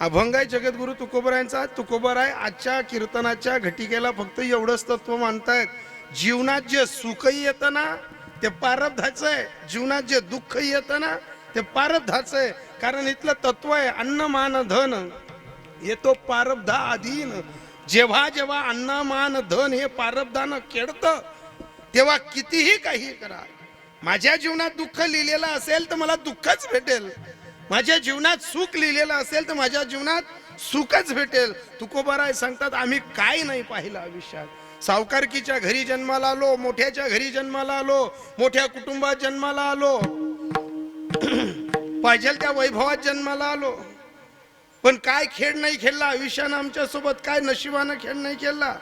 अभंग आहे जगद्गुरु तुकोबरायांचा. तुकोबराय आजच्या कीर्तनाच्या घटिकेला फक्त एवढंच तत्व मानतायत, जीवनात जे सुखही येतं ना ते प्रारब्धाचं आहे, जीवनात जे दुःखही येतं ना ते प्रारब्धाचं आहे. कारण इथलं तत्व आहे अन्न मान धन येतो प्रारब्धा अधीन. जेव्हा जेव्हा अन्न मान धन हे प्रारब्धानं खेळतं तेव्हा कितीही काही करा. माझ्या जीवनात दुःख लिहिलेलं असेल तर मला दुःखच भेटेल, माझ्या जीवनात सुख लिहिलेलं असेल तर माझ्या जीवनात सुखच भेटेल. तुकोबाराय सांगतात आम्ही काय नाही पाहिलं आयुष्यात. सावकारकीच्या घरी जन्माला आलो, मोठ्याच्या घरी जन्माला आलो, मोठ्या कुटुंबात जन्माला आलो, पाहिजे त्या वैभवात जन्माला आलो, पण काय खेळ नाही खेळला आयुष्यानं आमच्या सोबत, काय नशिबानं खेळ नाही खेळला.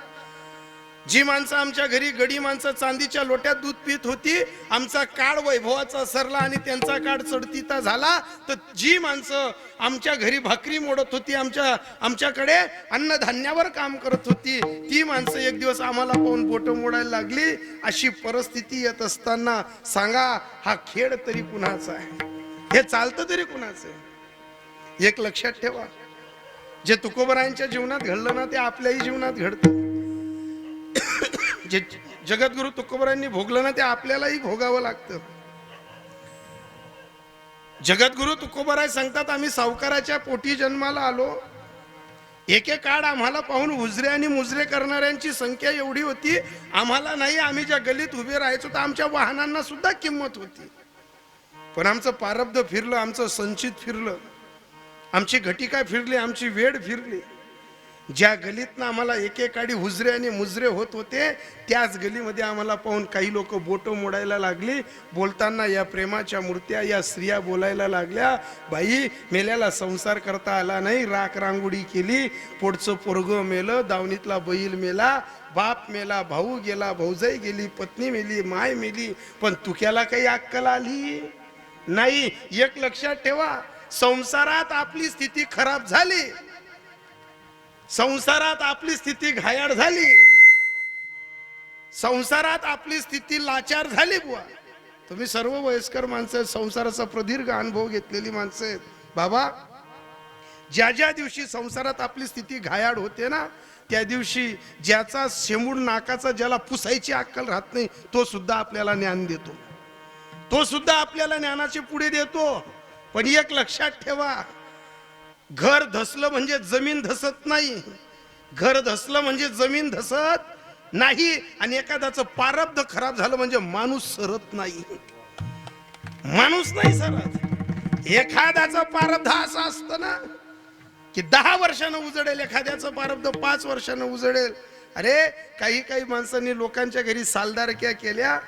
जी माणसं आमच्या घरी गडी माणसं चांदीच्या लोट्यात दूध पित होती, आमचा काळ वैभवाचा सरला आणि त्यांचा काळ चढतीचा झाला. तर जी माणसं आमच्या घरी भाकरी मोडत होती, आमच्याकडे अन्नधान्यावर काम करत होती, ती माणसं एक दिवस आम्हाला पाहून बोट मोडायला लागली. अशी परिस्थिती येत असताना सांगा हा खेळ तरी कुणाचा आहे, हे चालतं तरी कुणाचं आहे? एक लक्षात ठेवा, जे तुकोबरायांच्या जीवनात घडलं ना ते आपल्याही जीवनात घडतं. जे जगद्गुरु तुकोबरायांनी भोगलं ना ते आपल्यालाही भोगावं लागतं. जगद्गुरु तुकोबराय सांगतात आम्ही सावकाराच्या पोटी जन्माला आलो. एके काळ आम्हाला पाहून उजरे आणि मुजरे करणाऱ्यांची संख्या एवढी होती, आम्हाला नाही, आम्ही ज्या गलीत उभे राहायचो तर आमच्या वाहनांना सुद्धा किंमत होती. पण आमचं प्रारब्ध फिरलं, आमचं संचित फिरलं, आमची घटिका फिरली, आमची वेळ फिरली. ज्या गलीतनं आम्हाला एकेकाळी हुजरे आणि मुजरे होत होते त्याच गलीमध्ये आम्हाला पाहून काही लोक बोटं मोडायला लागली. बोलताना या प्रेमाच्या मूर्त्या या स्त्रिया बोलायला लागल्या, बाई मेल्याला संसार करता आला नाही, राख रांगोळी केली, पोटचं पोरगं मेलं, दावणीतला बैल मेला, बाप मेला, भाऊ गेला, भाऊजाई गेली, पत्नी मेली, माय मेली, पण तुक्याला काही अक्कल आली नाही. एक लक्षात ठेवा, संसारात आपली स्थिती खराब झाली, संसारात आपली स्थिती घायाळ झाली, संसारात आपली स्थिती लाचार झाली. बुवा तुम्ही सर्व वयस्कर माणसं, संसाराचा प्रदीर्घ अनुभव घेतलेली माणसं आहेत. बाबा ज्या ज्या दिवशी संसारात आपली स्थिती घायाळ होते ना त्या दिवशी ज्याचा शेंबूड नाकाचा ज्याला पुसायची अक्कल राहत नाही तो सुद्धा आपल्याला ज्ञान देतो, तो सुद्धा आपल्याला ज्ञानाचे पुढे देतो. पण एक लक्षात ठेवा, घर धसलं म्हणजे जमीन धसत नाही, घर धसलं म्हणजे जमीन धसत नाही. आणि एखाद्याचं प्रारब्ध खराब झालं म्हणजे माणूस सरत नाही, माणूस नाही सरत. एखाद्याचं प्रारब्ध असं असतं ना की 10 वर्षानं उजडेल, एखाद्याचं प्रारब्ध 5 वर्षानं उजडेल. अरे काही काही माणसांनी लोकांच्या घरी सालदारक्या केल्या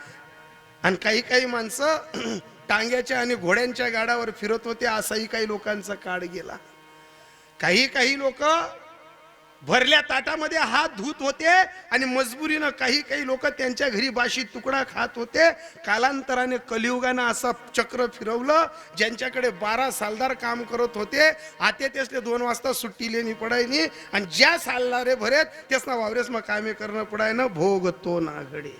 आणि काही काही माणसं टांग्याच्या आणि घोड्यांच्या गाड्यावर फिरत होते, असाही काही लोकांचा काळ गेला. काही काही लोक भरल्या ताटामध्ये हात धुत होते आणि मजबुरीनं काही काही लोक त्यांच्या घरी बाशी तुकडा खात होते. कालांतराने कलियुगानं असा चक्र फिरवलं, ज्यांच्याकडे 12 सालदार काम करत होते आते त्यासले 2 वाजता सुट्टी लेणी पडायनी आणि ज्या सालदारे भरेत त्यासना वावरेस मग कामे करणं पडायनं, भोगतो ना घडी.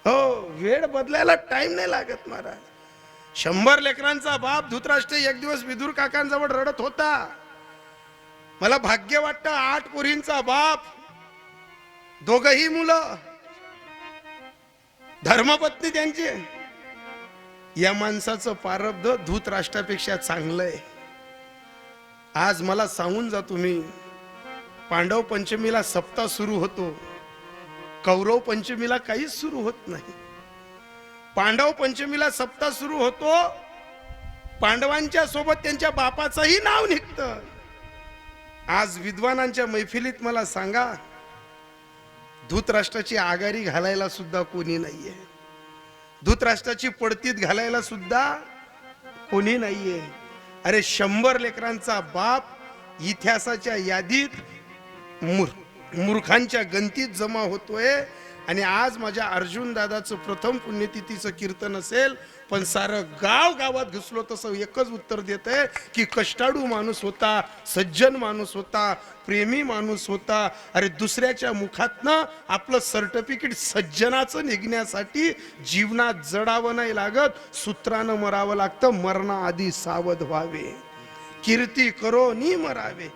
हो, वेळ बदलायला टाइम नाही लागत महाराज. 100 लेकरांचा बाप धृतराष्ट्र एक दिवस विदुर काकांजवळ रडत होता. मला भाग्य वाटतं 8 पोरींचा बाप, दोघही मुलं, धर्मपत्नी त्यांची. या माणसाचं प्रारब्ध धृतराष्ट्रापेक्षा चांगलंय. आज मला सांगून जा तुम्ही, पांडव पंचमीला सप्ताह सुरू होतो, कौरव पंचमीला काहीच सुरू होत नाही. पांडव पंचमीला सप्ताह सुरू होतो, पांडवांच्या सोबत त्यांच्या बापाचंही नाव निघतं. आज विद्वानांच्या मैफिलीत मला सांगा, धृतराष्ट्राची आगारी घालायला सुद्धा कोणी नाहीये, धृतराष्ट्राची पडतीत घालायला सुद्धा कोणी नाहीये. अरे 100 लेकरांचा बाप इतिहासाच्या यादीत मूर्खांच्या गंतीत जमा होतोय. आणि आज माझ्या अर्जुन दादाचं प्रथम पुण्यतिथीचं कीर्तन असेल, पण सारं गाव गावात घुसलो तसं एकच उत्तर देत आहे की कष्टाळू माणूस होता, सज्जन माणूस होता, प्रेमी माणूस होता. अरे दुसऱ्याच्या मुखातनं आपलं सर्टिफिकेट सज्जनाचं निघण्यासाठी जीवनात जडावं नाही लागत, सूत्रानं मरावं लागतं, मरणाआधी सावध व्हावे. कीर्ती करो नी मरावे.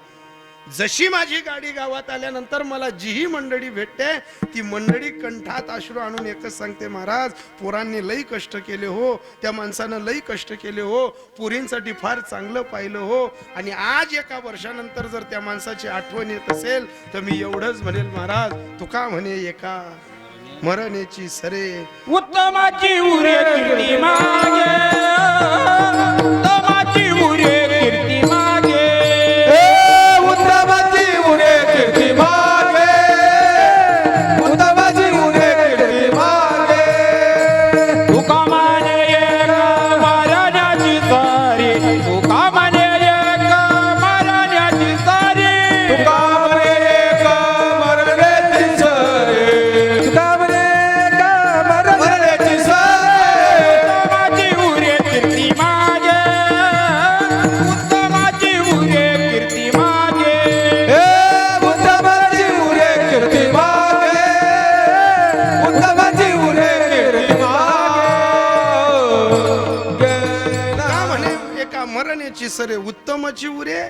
जशी माझी गाडी गावात आल्यानंतर मला जीही मंडळी भेटते ती मंडळी कंठात अश्रू आणून एकच सांगते, महाराज पोरांनी लई कष्ट केले हो, त्या माणसानं लई कष्ट केले हो, पोरींसाठी फार चांगलं पाहिलं हो. आणि आज एका वर्षानंतर जर त्या माणसाची आठवण येत असेल तर मी एवढंच म्हणेल, महाराज तुका म्हणे एका मरणेची सरे उत्तमाची उरे कीर्ती मागे, उत्तमाची उरे कीर्ती मागे, उत्तमाची उरे कीर्ती मागे, उत्तमाची उरे कीर्ती मागे. तुका म्हणे एक मरण्याची सारी, तुका म्हणे एक मरण्याची सारी, तुका म्हणे एक मरण्याची सरे, तुका म्हणे एक मरण्याची सरे. उत्तमाची उरे कीर्ती मागे, उत्तमाची उरे कीर्ती मागे, उत्तमाची उरे कीर्ती मागे, उत्तमाची उरे कीर्ती मागे. का म्हणे एका मरणेची सरे उत्तमाची उरे.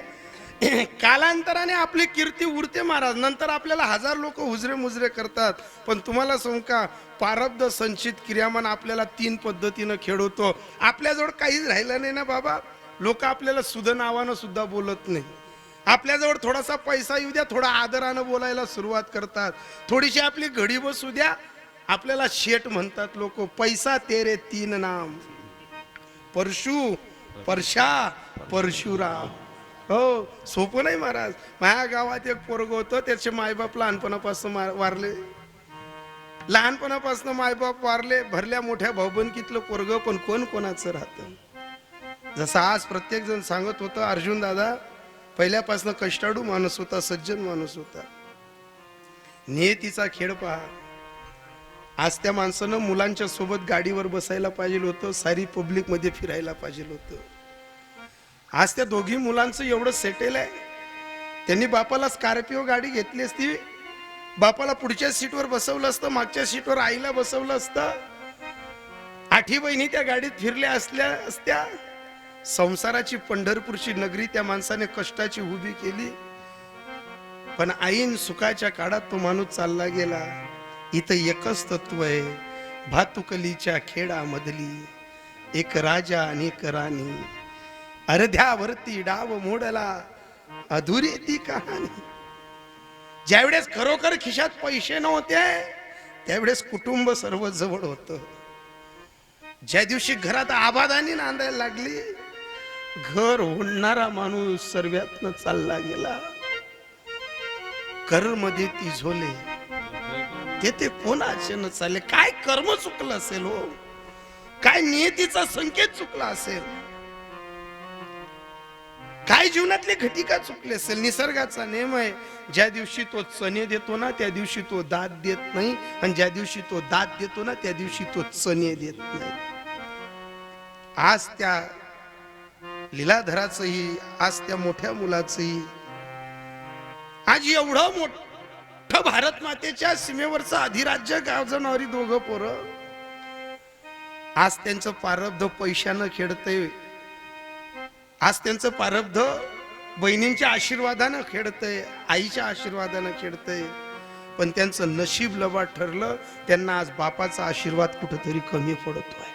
कालांतराने आपली कीर्ती उरते महाराज. नंतर आपल्याला हजार लोक हुजरे मुजरे करतात, पण तुम्हाला सांगू का प्रारब्ध संचित क्रियामान आपल्याला 3 पद्धतीनं खेळवतो. आपल्याजवळ काहीच राहिलं नाही ना बाबा, लोक आपल्याला सुध नावानं सुद्धा बोलत नाही. आपल्याजवळ थोडासा पैसा येऊ द्या, थोडा आदरानं बोलायला सुरुवात करतात. थोडीशी आपली घडी बसू द्या, आपल्याला शेठ म्हणतात लोक. पैसा तेरे 3 नाम, परशु परशा परशुराम. हो सोपं नाही महाराज. माझ्या गावात एक पोरग होतं, त्याचे मायबाप लहानपणापासून वारले. लहानपणापासून मायबाप वारले, भरल्या मोठ्या भाऊबंदकीतलं पोरग, पण कोण कोणाचं राहतं. जसं आज प्रत्येक जण सांगत होतं, अर्जुन दादा पहिल्यापासून कष्टाळू माणूस होता, सज्जन माणूस होता. नियतीचा खेळ पहा. आज त्या माणसानं मुलांच्या सोबत गाडीवर बसायला पाहिजे होतं, सारी पब्लिक मध्ये फिरायला पाहिजे होतं. आज त्या दोघी मुलांचं एवढं सेटेल आहे. त्यांनी बापाला स्कॉर्पिओ गाडी घेतली असती, बापाला पुढच्या सीटवर बसवलं असतं, मागच्या सीटवर आईला बसवलं असतं. 8 बहिणी त्या गाडीत फिरल्या असत्या. संसाराची पंढरपूरची नगरी त्या माणसाने कष्टाची उभी केली. पण आईन सुखाच्या काळात तो माणूस चालला गेला. इथं एकच तत्व आहे, भातुकलीच्या खेळामधली एक राजा आणि एक राणी, अर्ध्यावरती डाव मोडला अधुरी ती कहाणी. ज्यावेळेस खरोखर खिशात पैसे नव्हते त्यावेळेस कुटुंब सर्व जवळ होतं. ज्या दिवशी घरात आबादानी नांदायला लागली, घर ओढणारा माणूस सर्वातनं चालला गेला. कर मध्ये ती झोले ते कोणाचे न चालले. काय कर्म चुकलं असेल हो, काय नियतीचा संकेत चुकला असेल, काय जीवनातली घटिका चुकली असेल. निसर्गाचा नियम आहे, ज्या दिवशी तो चणे देतो ना त्या दिवशी तो दात देत नाही, आणि ज्या दिवशी तो दात देतो ना त्या दिवशी तो चणे देत नाही. आज त्या लीलाधराचंही, आज त्या मोठ्या मुलाचंही, आज एवढं मोठं भारत मातेच्या सीमेवरचं अधिराज्य गाजवणारी दोघं पोरं, आज त्यांचं प्रारब्ध पैशानं खेळतंय. आज त्यांचं प्रारब्ध बहिणींच्या आशीर्वादानं खेळतंय, आईच्या आशीर्वादानं खेळतंय. पण त्यांचं नशीब लबाड ठरलं. त्यांना आज बापाचा आशीर्वाद कुठंतरी कमी पडतोय.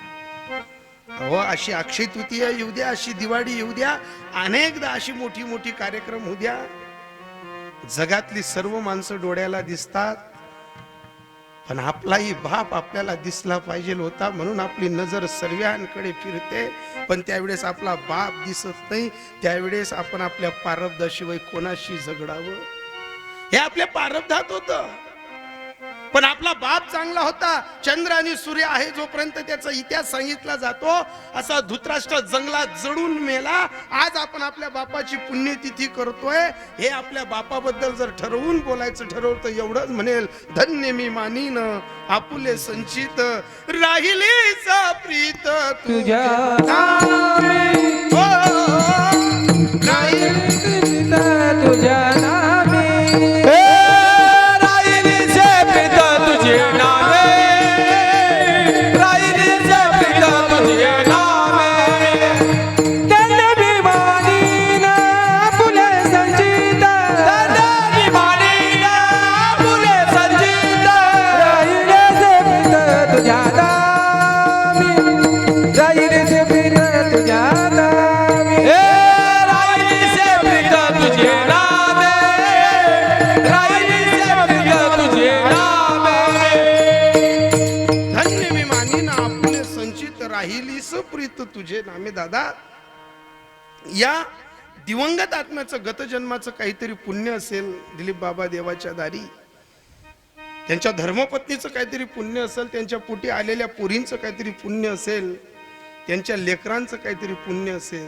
अहो अशी अक्षय तृतीया येऊ द्या, अशी दिवाळी येऊ द्या, अनेकदा अशी मोठी मोठी कार्यक्रम होऊ द्या, जगातली सर्व माणसं डोळ्याला दिसतात, पण आपलाही बाप आपल्याला दिसला पाहिजे होता, म्हणून आपली नजर सर्वांकडे फिरते. पण त्यावेळेस आपला बाप दिसत नाही. त्यावेळेस आपण आपल्या प्रारब्धाशिवाय कोणाशी झगडावं हे आपल्या प्रारब्धात होतं. पण आपला बाप चांगला होता. चंद्र आणि सूर्य आहे जोपर्यंत त्याचा इतिहास सांगितला जातो, असा धृतराष्ट्र जंगलात जळून मेला. आज आपण आपल्या बापाची पुण्यतिथी करतोय. हे आपल्या बापाबद्दल जर ठरवून बोलायचं ठरवलं तर एवढंच म्हणेल, धन्य मी मानीन आपुले संचित, राहिलीच प्रीत तुझ्या नामे. हो, राहिलीच प्रीत तुझ्या नामे. धन्य मी मानीन तुझे नामे राहिली सत्य तुझे नामे धन्य मी मानीन आपले संचित राहिली प्रीत तुझे नामे. दादा, या दिवंगत आत्म्याचं गतजन्माचं काहीतरी पुण्य असेल, दिलीप बाबा देवाच्या दारी त्यांच्या धर्मपत्नीचं काहीतरी पुण्य असेल, त्यांच्या पोटी आलेल्या पोरींचं काहीतरी पुण्य असेल, त्यांच्या लेकरांचं काहीतरी पुण्य असेल.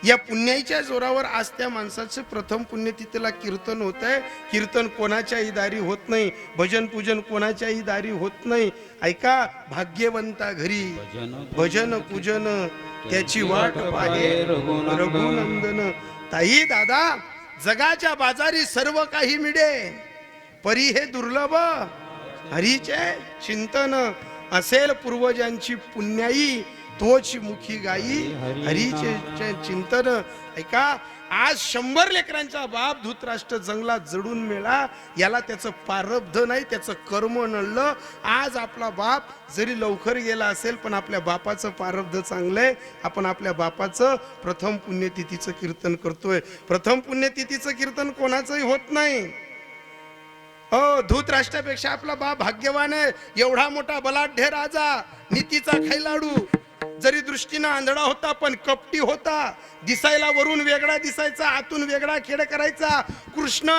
या पुण्याच्या जोरावर आज त्या माणसाचं प्रथम पुण्यतिथीला कीर्तन होत आहे. कीर्तन कोणाच्याही दारी होत नाही, भजन पूजन कोणाच्याही दारी होत नाही. ऐका, भाग्यवंता घरी भजन पूजन त्याची वाट पाहे रघुनंदन. ताई दादा, जगाच्या बाजारी सर्व काही मिळे, परी हे दुर्लभ हरीचे चिंतन. असेल पूर्वजांची पुण्याई तोच मुखी गाई हरीचे चिंतन. ऐका, आज 100 लेकरांचा बाप धृतराष्ट्र जंगलात जडून मेला. याला त्याचं प्रारब्ध नाही, त्याचं कर्म नडलं. आज आपला बाप जरी लवकर गेला असेल, पण आपल्या बापाचं प्रारब्ध चांगलंय. आपण आपल्या बापाचं प्रथम पुण्यतिथीचं कीर्तन करतोय. प्रथम पुण्यतिथीचं कीर्तन कोणाचंही होत नाही. धृतराष्ट्रापेक्षा आपला बाप भाग्यवान आहे. एवढा मोठा बलाढ्य राजा, नीतीचा खैलाडू, जरी दृष्टीनं आंधळा होता पण कपटी होता. दिसायला वरून वेगळा दिसायचा, आतून वेगळा खेळ करायचा. कृष्ण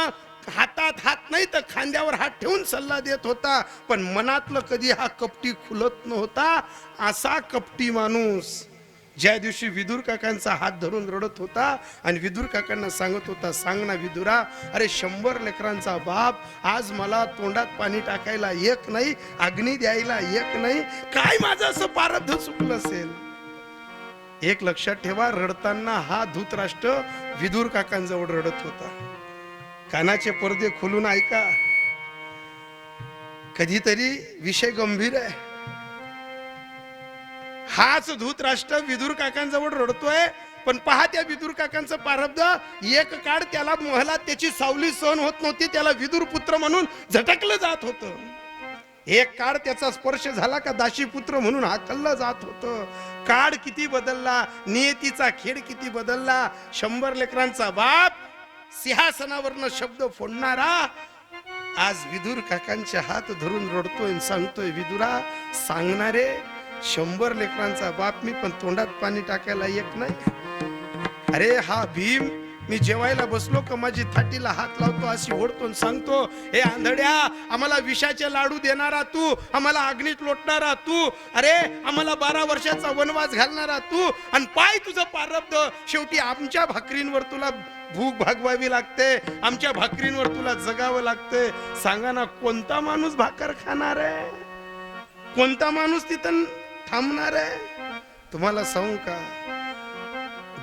हातात हात नाही तर खांद्यावर हात ठेवून सल्ला देत होता, पण मनातलं कधी हा कपटी खुलत नव्हता. असा कपटी माणूस ज्या दिवशी विदुर काकांचा हात धरून रडत होता आणि विदुर काकांना सांगत होता, सांग ना विदुरा, अरे 100 लेकरांचा बाप, आज मला तोंडात पाणी टाकायला एक नाही, अग्नी द्यायला एक नाही, काय माझं असं प्रारब्ध चुकलं असेल. एक लक्षात ठेवा, रडताना हा धृतराष्ट्र विदुर काकांजवळ रडत होता. कानाचे पडदे खोलून ऐका, कधीतरी विषय गंभीर आहे. हाच धृतराष्ट्र विदुर काकांजवळ रडतोय, पण पहा त्या विदुर काकांचं प्रारब्ध. एक काळ त्याला महलात त्याची सावली सहन होत नव्हती, त्याला विदुर पुत्र म्हणून झटकलं जात होतं. एक काळ त्याचा स्पर्श झाला का दाशी पुत्र म्हणून हाकललं जात होतं. काळ किती बदलला, नियतीचा खेळ किती बदलला. 100 लेकरांचा बाप, सिंहासनावरनं शब्द फोडणारा, आज विदुर काकांचे हात धरून रडतोय, सांगतोय, विदुरा सांगणारे 100 लेकरांचा बाप मी, पण तोंडात पाणी टाकायला एक नाही. अरे हा भीम, मी जेवायला बसलो का माझी थाटीला हात लावतो, अशी ओढतो आणि सांगतो, हे आंधळ्या, आम्हाला विषाचे लाडू देणारा तू, आम्हाला अग्नीत लोटणारा तू, अरे आम्हाला 12 वर्षाचा वनवास घालणारा तू, आणि पाय तुझं प्रारब्ध, शेवटी आमच्या भाकरींवर तुला भूक भागवावी लागते, आमच्या भाकरींवर तुला जगावं लागते. सांगा ना, कोणता माणूस भाकर खाणार आहे? कोणता माणूस तिथं थांबणार आहे? तुम्हाला सांगू का,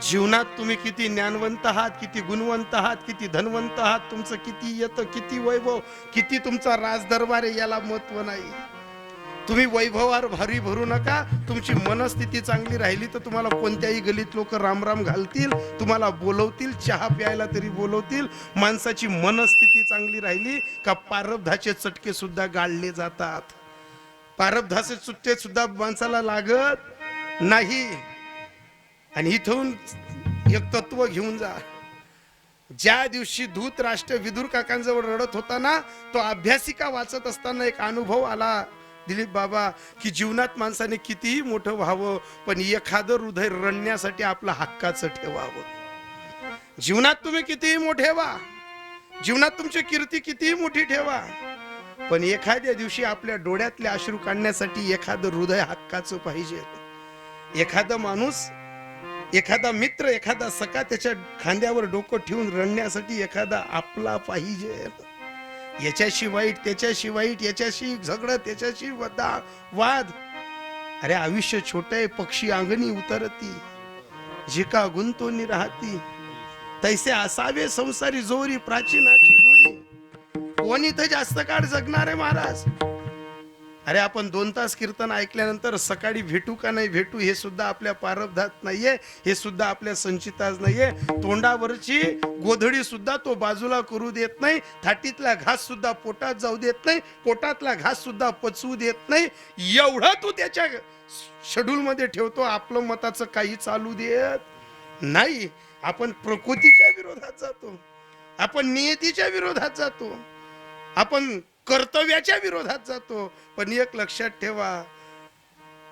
जीवनात तुम्ही किती ज्ञानवंत आहात, किती गुणवंत आहात, किती धनवंत आहात, तुमचं किती येतं, किती वैभव, किती तुमचा राजदरबार आहे, याला महत्व नाही. तुम्ही वैभवावर भारी भरू नका. तुमची मनस्थिती चांगली राहिली तर तुम्हाला कोणत्याही गलीत लोक रामराम घालतील, तुम्हाला बोलवतील, चहा प्यायला तरी बोलवतील. माणसाची मनस्थिती चांगली राहिली का प्रारब्धाचे चटके सुद्धा गाळले जातात. प्रारब्धाचे चुट्टे सुद्धा माणसाला लागत नाही. आणि इथून एक तत्व घेऊन जा. ज्या दिवशी धृतराष्ट्र विदुर काकांजवळ रडत होता ना, तो अभ्यासिका वाचत असताना एक अनुभव आला दिलीप बाबा, की जीवनात माणसाने कितीही मोठं व्हावं, पण एखादं हृदय रडण्यासाठी आपलं हक्काचं ठेवावं. जीवनात तुम्ही कितीही मोठे व्हा, जीवनात तुमची कीर्ती कितीही मोठी ठेवा, पण एखाद्या दिवशी आपल्या डोळ्यातले अश्रू काढण्यासाठी एखादं हृदय हक्काचं पाहिजे. एखादा माणूस, एखादा मित्र, एखादा सखा त्याच्या खांद्यावर डोकं ठेवून रडण्यासाठी एखादा आपला पाहिजे. याच्याशी वाईट, त्याच्याशी वाईट, याच्याशी झगडं, त्याच्याशी वाद. अरे आयुष्य छोटे आहे, पक्षी अंगणी उतरती, जिका गुंतोनी राहती, तैसे असावे संसारी जोरी प्राचीनाची दोरी. कोण इथं जास्त काळ जगणार आहे महाराज? अरे आपण 2 तास कीर्तन ऐकल्यानंतर सकाळी भेटू का नाही भेटू हे सुद्धा आपल्या प्रारब्धात नाहीये, हे सुद्धा आपल्या संचिताच नाहीये. तोंडावरची गोधडी सुद्धा तो बाजूला करू देत नाही, थाटीतला घास सुद्धा पोटात जाऊ देत नाही, पोटातला घास सुद्धा पचवू देत नाही. एवढं तू त्याच्या शेड्यूल मध्ये ठेवतो, आपलं मताचं काही चालू देत नाही. आपण प्रकृतीच्या विरोधात जातो, आपण नियतीच्या विरोधात जातो, आपण कर्तव्याच्या विरोधात जातो. पण एक लक्षात ठेवा,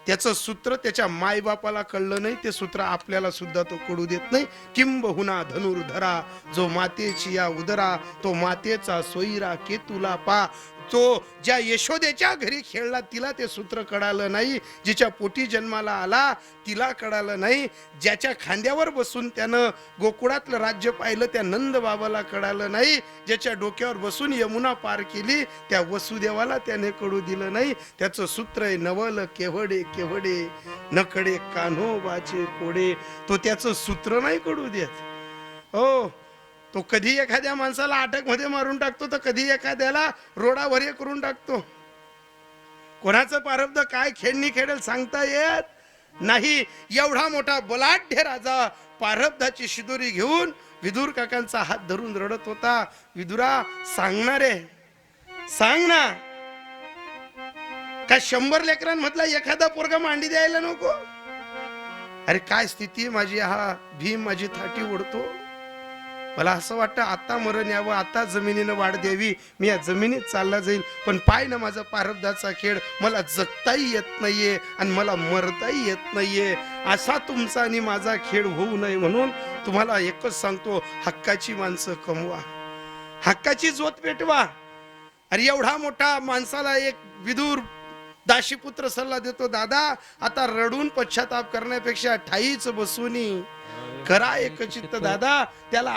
त्याचं सूत्र त्याच्या मायबापाला कळलं नाही, ते सूत्र आपल्याला सुद्धा तो कळू देत नाही. किंबहुना धनुर्धरा, जो मातेची या उदरा, तो मातेचा सोयरा केतुला पा. तो ज्या यशोदेच्या घरी खेळला तिला ते सूत्र कळालं नाही, जिच्या पोटी जन्माला आला तिला कळालं नाही, ज्याच्या खांद्यावर बसून त्यानं गोकुळातलं राज्य पाहिलं त्या नंद बाबाला कळालं नाही, ज्याच्या डोक्यावर बसून यमुना पार केली त्या वसुदेवाला त्याने कळू दिलं नाही. त्याचं सूत्र आहे नवल केवडे केवडे नकडे कान्होबाचे कोडे. तो त्याचं सूत्र नाही कळू देत. हो, तो कधी एखाद्या माणसाला अटक मध्ये मारून टाकतो, तर कधी एखाद्याला रोडावर हे करून टाकतो. कोणाचं प्रारब्ध काय खेळणी खेळेल सांगता येत नाही. एवढा मोठा बलाढ्य राजा प्रारब्धाची शिदोरी घेऊन विदुर काकांचा हात धरून रडत होता. विदुरा सांगणारे सांग ना, काय 100 लेकरांमधला एखादा पोरगा मांडी द्यायला नको? अरे काय स्थिती माझी, हा भीम माझी थाटी ओढतो. मला असं वाटतं आता मरण यावं, आता जमिनीनं वाढ द्यावी, मी या जमिनीत चालला जाईल. पण पाय ना माझा प्रारब्धाचा खेळ, मला जगताही येत नाहीये आणि मला मरताही येत नाहीये. असा तुमचा आणि माझा खेळ होऊ नये म्हणून तुम्हाला एकच सांगतो, हक्काची माणसं कमवा, हक्काची ज्योत पेटवा. अरे एवढा मोठा माणसाला एक विदुर दाशीपुत्र सल्ला देतो, दादा आता रडून पश्चाताप करण्यापेक्षा ठाईच बसूनी करा एकचित्त. दादा त्याला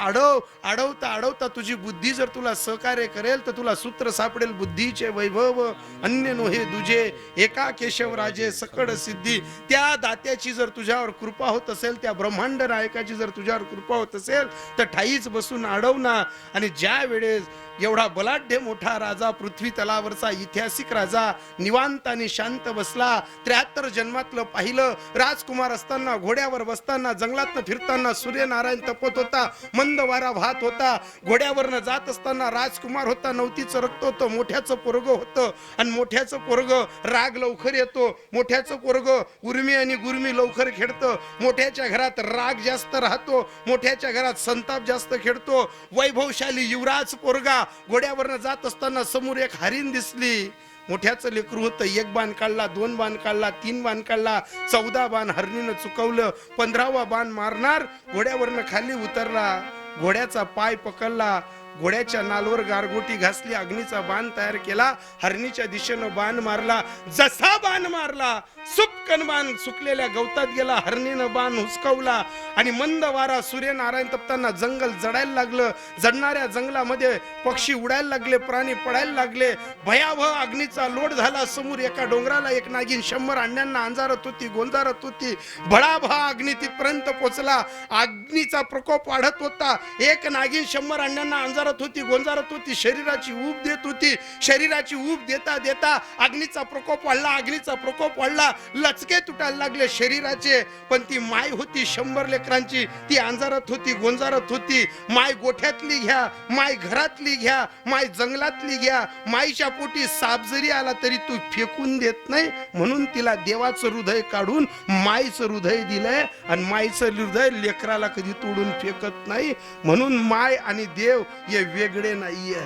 अडवता तुझी बुद्धी जर तुला सहकार्य करेल तर तुला सूत्र सापडेल. बुद्धीचे वैभव अन्य नोहे दुजे, एका केशव राजे सकड सिद्धी. त्या दात्याची जर तुझ्यावर कृपा होत असेल, त्या ब्रह्मांड नायकाची जर तुझ्यावर कृपा होत असेल तर ठाईच बसून अडव ना. आणि ज्या वेळेस एवढा बलाढ्य मोठा राजा, पृथ्वी तलावरचा ऐतिहासिक राजा निवांत आणि शांत बसला, 73 जन्मातलं पाहिलं, राजकुमार असताना घोड्यावर बसताना जंगलातनं फिरताना सूर्यनारायण तपत होता, मंद वारा वाहत होता, घोड्यावरनं जात असताना राजकुमार होता, नवतीचं रक्त होतं, मोठ्याचं पोरग होतं आणि मोठ्याचं पोरग राग लवकर येतो, मोठ्याचं पोरग उर्मी आणि गुरमी लवकर खेळतं, मोठ्याच्या घरात राग जास्त राहतो, मोठ्याच्या घरात संताप जास्त खेळतो. वैभवशाली युवराज पोरगा घोड्यावरनं जात असताना समोर एक हरिण दिसली. मोठ्याचं लेकरू होतं, 1 बाण काढला, 2 बाण काढला, 3 बाण काढला, 14 बाण हरणीनं चुकवलं. 15वा बाण मारणार, घोड्यावरनं खाली उतरला, घोड्याचा पाय पकडला, घोड्याच्या नालवर गारगोटी घासली, अग्नीचा बाण तयार केला, हरणीच्या दिशेनं बाण मारला. जसा बाण मारला सुपकन बाण सुकलेल्या गवतात गेला, हरणीनं बाण हुसकावला आणि मंद वारा सूर्यनारायण तपताना जंगल जडायला लागलं. जडणाऱ्या जंगलामध्ये पक्षी उडायला लागले, प्राणी पडायला लागले, भयावह अग्नीचा लोट झाला. समोर एका डोंगराला एक नागिन 100 अंड्यांना अंजारत होती, गोंजारत होती. भळाभळा अग्नी तिथपर्यंत पोचला, अग्नीचा प्रकोप वाढत होता. एक नागिन 100 अंड्यांना अंजारत होती, गोंजारत होती, शरीराची ऊब देत होती. शरीराची ऊब देता देता अग्नीचा प्रकोप वाढला, अग्नीचा प्रकोप वाढला, लचके तुटायला लागले शरीराचे. पण ती माय होती 100 लेकरांची, ती अंजारत होती, गोंजारत होती. माय गोठ्यातली घ्या, माय घरातली घ्या, माय जंगलातली घ्या, माईच्या पोटी साप जरी आला तरी तू फेकून देत नाही, म्हणून तिला देवाचं हृदय काढून माईचं हृदय दिलंय. आणि माईचं हृदय लेकराला कधी तोडून फेकत नाही. म्हणून माय आणि देव हे वेगळे नाहीये,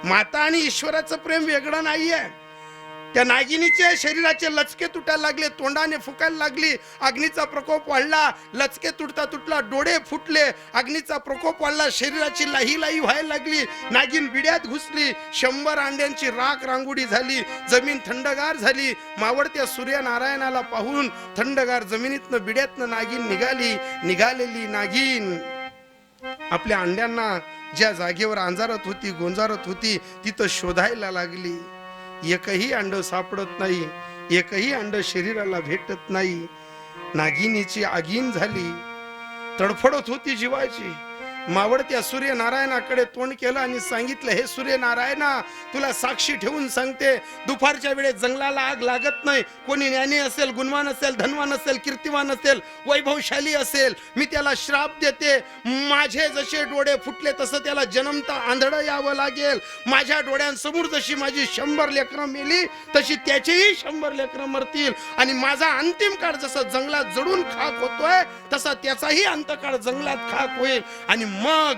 माता आणि ईश्वराचं प्रेम वेगळं नाहीये. त्या नागिनीचे शरीराचे लचके तुटायला लागले, तोंडाने फुकायला लागली, अग्नीचा प्रकोप वाढला, लचके तुटता तुटला, डोळे फुटले, अग्नीचा प्रकोप वाढला, शरीराची लाही लाही व्हायला लागली, नागिन बिड्यात घुसली, 100 अंड्यांची राख रांगोळी झाली, जमीन थंडगार झाली. मावळत्या सूर्यनारायणाला पाहून थंडगार जमिनीतनं बिड्यातनं नागिन निघालेली नागिन आपल्या अंड्यांना ज्या जागेवर अंजारत होती, गोंजारत होती, तिथं शोधायला लागली. एकही अंड सापडत नाही, एकही अंड शरीराला भेटत नाही. नागिनीची आगीन झाली, तडफडत होती जीवाची. मावळत्या सूर्यनारायणाकडे तोंड केलं आणि सांगितलं, हे सूर्यनारायणा, तुला साक्षी ठेवून सांगते, दुपारच्या वेळेत जंगलाला आग लागत नाही. कोणी ज्ञानी असेल, गुणवान असेल, धनवान असेल, कीर्तिवान असेल, वैभवशाली असेल, मी त्याला श्राप देते. माझे जसे डोळे फुटले तसं त्याला जन्मता आंधळं यावं लागेल. माझ्या डोळ्यांसमोर जशी माझी 100 लेकरं मेली तशी त्याचेही 100 लेकरं मरतील. आणि माझा अंतिम काळ जसा जंगलात जडून खाक होतोय तसा त्याचाही अंतकाळ जंगलात खाक होईल. आणि मग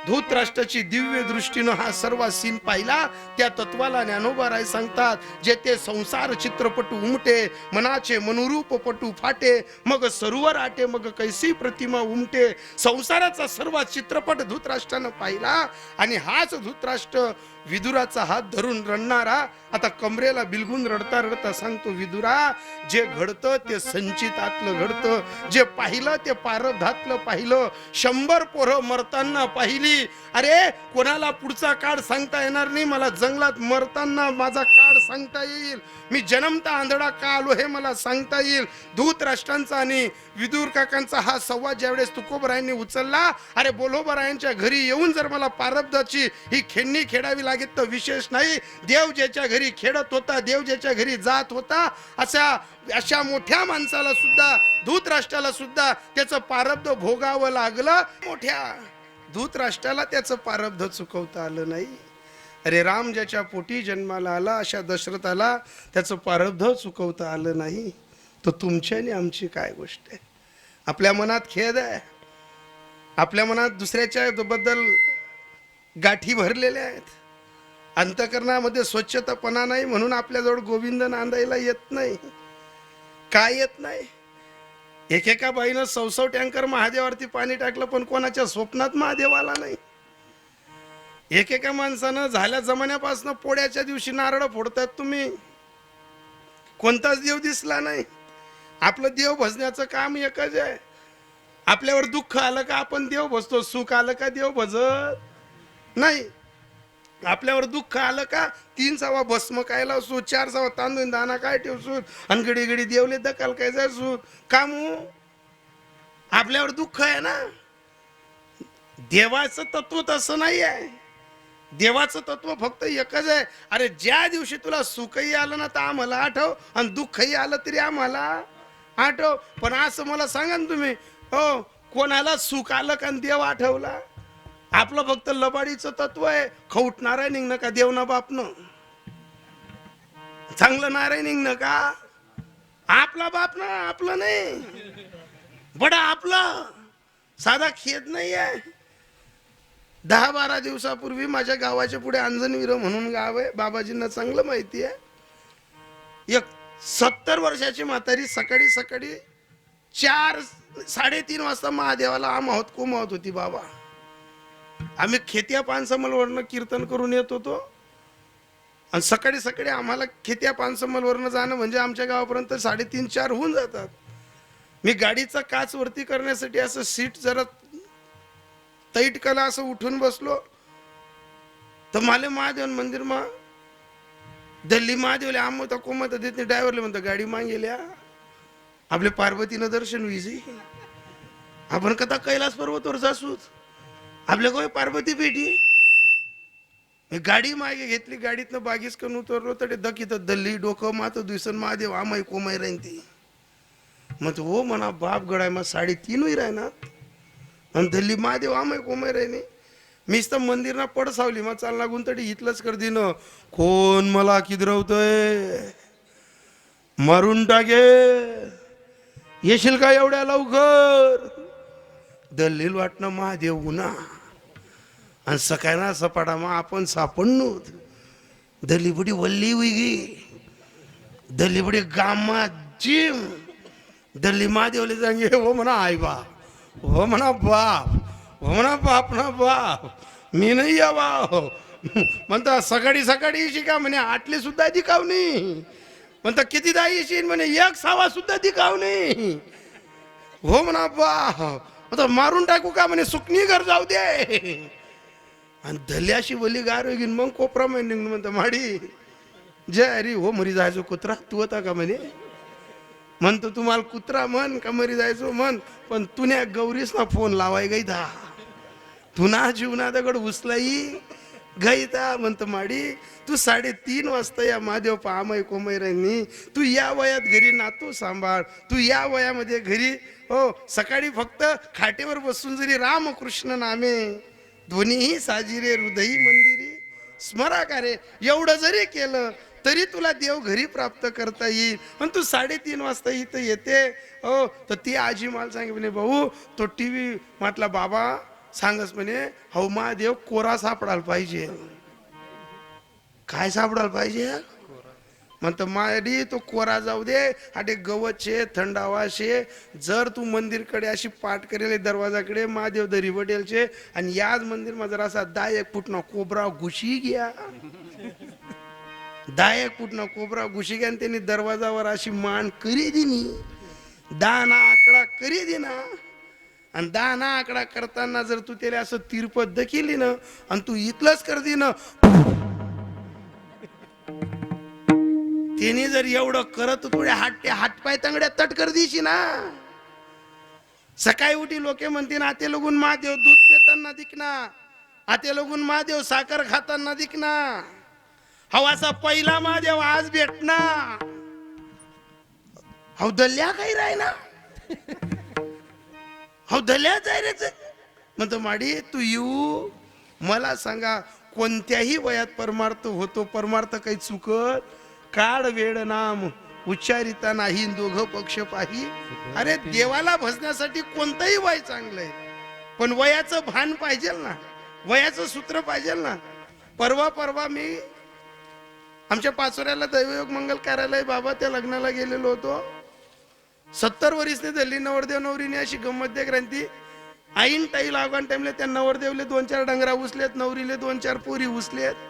धृतराष्ट्राची दिव्य दृष्टीनं हा सर्व सीन पाहिला. त्या तत्वाला ज्ञानोबा राय सांगतात, जे ते संसार चित्रपटू उमटे, मनाचे मनोरूप पटू फाटे, मग सरोवर आटे, मग कैसी प्रतिमा उमटे. संसाराचा सर्व चित्रपट धृतराष्ट्रानं पाहिला. आणि हाच धृतराष्ट्र विदुराचा हात धरून रडणारा आता कमरेला बिलगून रडता रडता सांगतो, विदुरा, जे घडतं ते संचितातलं घडतं, जे पाहिलं ते पारधातलं पाहिलं. 100 पोरं मरताना पाहिली. अरे कोणाला पुढचा काळ सांगता येणार नाही, मला जंगलात मरताना माझा काळ सांगता येईल. मी जन्मता आंधळा का आलो हे मला सांगता येईल. धृतराष्ट्रांचा आणि विदुर काकांचा हा संवाद ज्यावेळेस तुकोबरायांनी उचलला, अरे बोलोबरायांच्या घरी येऊन जर मला पारब्धाची ही खेळणी खेळावी लागेल तर विशेष नाही. देव ज्याच्या घरी खेळत होता, देव ज्याच्या घरी जात होता, अशा मोठ्या माणसाला सुद्धा, धृतराष्ट्राला सुद्धा त्याचं पारब्ध भोगावं लागलं. मोठ्या धृतराष्ट्राला त्याचं पारब्ध चुकवता आलं नाही. अरे राम ज्याच्या पोटी जन्माला आला अशा दशरथाला त्याचं पारब्ध चुकवता आलं नाही. तर तुमची आणि आमची काय गोष्ट आहे? आपल्या मनात खेद आहे, आपल्या मनात दुसऱ्याच्या बद्दल गाठी भरलेल्या आहेत, अंतकरणामध्ये स्वच्छतापणा नाही, म्हणून आपल्याजवळ गोविंद नांदायला येत नाही. काय येत नाही? एकेका बाईनं 100 टँकर महादेवावरती पाणी टाकलं पण कोणाच्या स्वप्नात महादेव आला नाही. एकेका माणसानं झाल्या जमान्यापासून पोळ्याच्या दिवशी नारळ फोडतात तुम्ही, कोणताच देव दिसला नाही. आपलं देव भजण्याचं काम एकच आहे. आपल्यावर दुःख आलं का आपण देव भजतो, सुख आलं का देव भजत नाही. आपल्यावर दुःख आलं का 3 सवा भस्म काय लावसूत, 4 सवा तांदूळ दाना काय ठेवसूत, आणि घडी घडी देवले दकाल काय जासूत. कामू आपल्यावर दुःख आहे ना. देवाचं तत्व तसं नाही आहे. देवाचं तत्व फक्त एकच आहे. अरे ज्या दिवशी तुला सुखही आलं ना तर आम्हाला आठव, आणि दुःखही आलं तरी आम्हाला आठव. पण असं मला सांगा ना तुम्ही, हो कोणाला सुख आलं का देव आठवला? आपलं फक्त लबाडीचं तत्व आहे. खौट नारायण निघणं का देवना बापनं, चांगलं नारायण निघणं का आपला बाप ना, आपलं नाही बडा, आपलं साधा खेद नाही आहे. 10-12 दिवसापूर्वी माझ्या गावाच्या पुढे अंजनवीर म्हणून गाव आहे, बाबाजींना चांगलं माहिती आहे. एक 70 वर्षाची म्हातारी सकाळी सकाळी 4-3:30 वाजता महादेवाला आमावत कोमावत होती. बाबा आम्ही खेत्या पानसमलवरनं कीर्तन करून येत होतो, आणि सकाळी सकाळी आम्हाला खेत्या पानसमलवरनं जाणं म्हणजे आमच्या गावापर्यंत 3:30-4 होऊन जातात. मी गाडीचा काच वरती करण्यासाठी असं सीट जरा तैटकला असं उठून बसलो तर मला महादेव मंदिर मा दिल्ली महादेवले आम्ही कोमत देत ड्रायव्हरले म्हणतो गाडी मागेल्या आपले पार्वतीनं दर्शन विजी, आपण कथा कैलास पर्वतवर जासूत, आपल्या कोण पार्वती भेटी. मी गाडी मागे घेतली, गाडीतनं बागीस करून उतरलो तर दखित दल्ली डोकं मात दिवसन महादेव आमाई कोमाई राहीन ती. मग हो म्हणा बाप गडाय मग 3:30 राहणार, आणि दिल्ली महादेव आमाई कोमाई राहिनी. मीच तर मंदिरना पडसावली मग चाल लागून तरी इथलंच कर दिन, कोण मला किदरवतोय, मारून टाके, येशील का एवढ्या लवकर. दल्लील वाटणं महादेव गुन्हा, आणि सकाळना सपाटा मग आपण सापडणू. दल्लीबुडी वल्ली उगी, दल्लीबुडी गामा जिम, दल्ली महादेवले सांगे हो म्हणा आई बाप, हो म्हणा बाप, हो म्हणा बाप ना बाप, मी नाही यावा म्हणता. सकाळी सकाळी येशी का म्हणे, 8 सुद्धा दिखाव नाही म्हणता. कितीदा येशील म्हणे, 1 सवा सुद्धा दिखाव नाही. हो म्हणा बाप, आता मारून टाकू का म्हणे, सुकणी घर जाऊ दे. आणि धल्याशी वली गार घेऊन मग कोपरा मध्ये निघून म्हणता माडी जय अरे हो मरी जायचो कुत्रा तू होता का म्हणे. म्हणतो तुम्हाला कुत्रा म्हण का मरी जायचो म्हण, पण तुन्या गौरीस ना फोन लावाय गई दा. तुना जीवना दगड उचलाई गईता म्हणतो माडी तू 3:30 वाजता या महादेव पामय कोमैरांनी तू या वयात घरी नातू सांभाळ तू या वयामध्ये घरी हो सकाळी फक्त खाटेवर बसून जरी रामकृष्ण नामे ध्वनीही साजिरे हृदयी मंदिरी स्मराकारे एवढं जरी केलं तरी तुला देव घरी प्राप्त करता येईल पण तू 3:30 वाजता इथं येते हो तर ती आजी मला सांगे म्हणे भाऊ तो TV म्हटला बाबा सांगस म्हणे हो महादेव कोरा सापडायला पाहिजे काय सापडायला पाहिजे म्हणतो माडी तो कोरा जाऊ दे आटे गवत शे थंडावा शे जर तू मंदिरकडे अशी पाठ करेल दरवाजाकडे महादेव दरी बडेल शे आणि याच मंदिर मध्ये जरा असा 10 फुटना कोबरा घुशी घ्या 10 फुटना कोबरा घुशी घ्या आणि त्यांनी दरवाजावर अशी मान करी दिनी 10 आकडा करी दिना आणि 10 आकडा करताना जर तू त्याला असं तिरपद्ध केली ना आणि तू इथलंच कर दे ना त्याने जर एवढं करत थोडे हातपाय तंगड्या तट कर दिशी ना सकाळी उठी लोके म्हणतील आते लगून महादेव दूध पिताना दिखना आते लगून महादेव साखर खाताना दिखना हवासा पहिला महादेव आज भेटना हाव दल्या काही राय ना हाव दल्या जाय रे म्हणतो माडी तू येऊ मला सांगा कोणत्याही वयात परमार्थ होतो परमार्थ काही चुकत काळ वेळ नाम उच्चारिता नाही दोघं पक्ष पाही अरे देवाला भजण्यासाठी कोणतंही वय चांगलं आहे पण वयाचं भान पाहिजे ना वयाचं सूत्र पाहिजे ना परवा मी आमच्या पाचोऱ्याला दैवयोग मंगल कार्यालय बाबा त्या लग्नाला गेलेलो होतो 70 वर्षने झाली नवरदेव नवरीने अशी गंमत क्रांती आईन टाई लागण टाइमले त्या नवरदेवले 2-4 डंगरा उचलेत नवरीले 2-4 पोरी उचलेत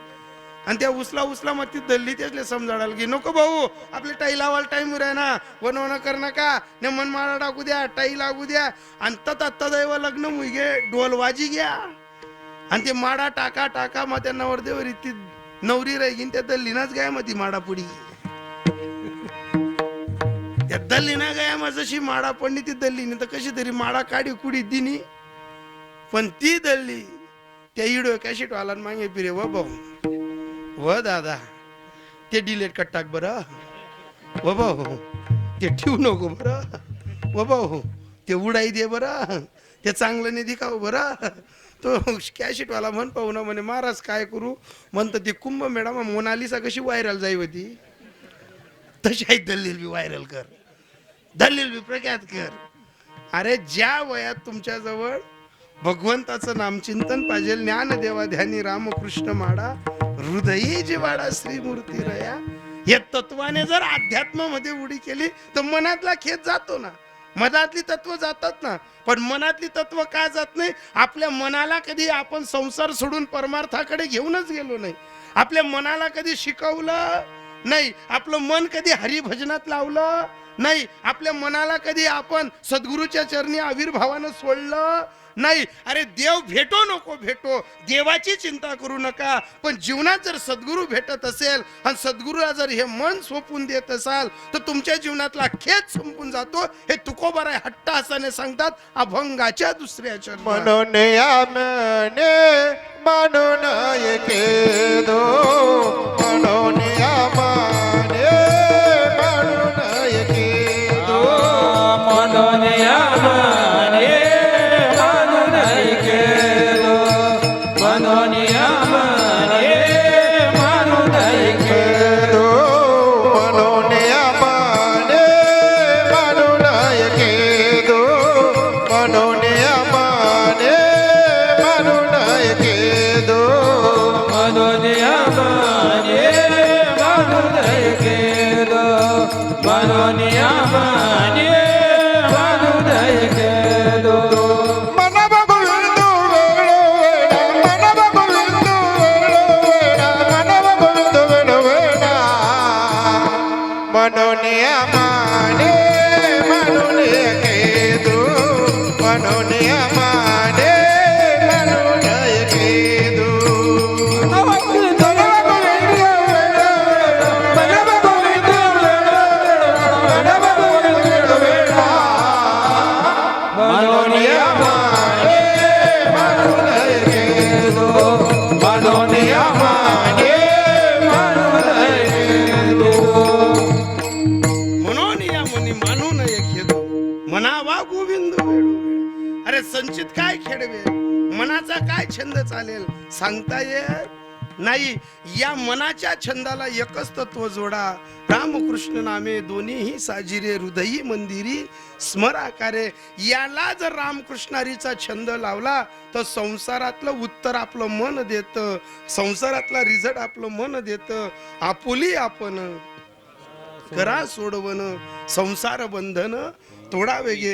आणि त्या उचला मग ती दल्ली त्यातले समजाडाल की नको भाऊ आपले टाई लावायला टाइम आहे ना बनवणं कर नका ने मन माळा टाकू द्या टाई लागू द्या आणि तदैव लग्न मुगे ढोलवाजी घ्या आणि ते माडा टाका मग त्या नवरदेव ती नवरी राहीन त्या दल्लीनाच गाय मग ती माडा पुडी त्या दल्लीना गाय मग जशी माडा पडली ती दल्लीने तर कशी तरी माडा काढी कुडी दिनी पण ती दल्ली त्या इडो कॅशिट वाला मागे पिरे व भाऊ व दादा ते डिलेट कट टाक बरं व भाऊ ते ठेवू नको बरं व भाऊ ते उडाई दे बरं ते चांगलं नाही दिखाव बरं तो कॅशिटवाला म्हण पाहू ना म्हणे महाराज काय करू म्हणतं ते कुंभमेळा मग मोनालिसा कशी व्हायरल जाई होती तशी आई दल्लील बी व्हायरल कर दल्लील बी प्रख्यात कर अरे ज्या वयात तुमच्याजवळ भगवंताचं नामचिंतन पाहिजे ज्ञानदेवा ध्यानी रामकृष्ण माडा हृदयी जिवाडा श्रीमूर्ती रया या तत्वाने जर अध्यात्मामध्ये उडी केली तर मनातला खेद जातो ना मनातली तत्व जातात ना पण मनातली तत्व का जात नाही आपल्या मनाला कधी आपण संसार सोडून परमार्थाकडे घेऊनच गेलो नाही आपल्या मनाला कधी शिकवलं नाही आपलं मन कधी हरिभजनात लावलं नाही आपल्या मनाला कधी आपण सद्गुरूच्या चरणी आविर्भावानं सोडलं नाही अरे देव भेटो नको भेटो देवाची चिंता करू नका पण जीवनात जर सद्गुरू भेटत असेल आणि सद्गुरूला जर हे मन सोपून देत असाल तर तुमच्या जीवनातला खेद संपून जातो हे तुकोबाराय हट्टहासाने सांगतात अभंगाच्या दुसऱ्या चरणात म्हणून या मने म्हणून एके दो म्हणून या मने म्हणून एके दो म्हणून या मने म्हणून ऐकेलो म्हणून या मने म्हणून ऐकेलो म्हणून या मने म्हणून एके दो म्हणून या मने म्हणून एके दो म्हणून या मने म्हणून ऐकेलो म्हणून या मने म्हणून ऐकेलो मन बघुंदू वेळो वेळा मन बघुंदू वेळो वेळा मन बघुंदू वेळो वेळा म्हणून या माने म्हणून एकेदू म्हणून या माने म्हणून एकेदू म्हणून या म्हणून येईल सांगता येत नाही. या मनाच्या छंदाला एकच तत्व जोडा, रामकृष्ण नामे दोन्हीही साजिरे, हृदयी मंदिरी स्मराकारे. याला जर रामकृष्णारीचा छंद लावला तर संसारातलं उत्तर आपलं मन देतं, संसारातला रिझल्ट आपलं मन देतं. आपुली आपण करा सोडवण, संसार बंधन तोडावे गे.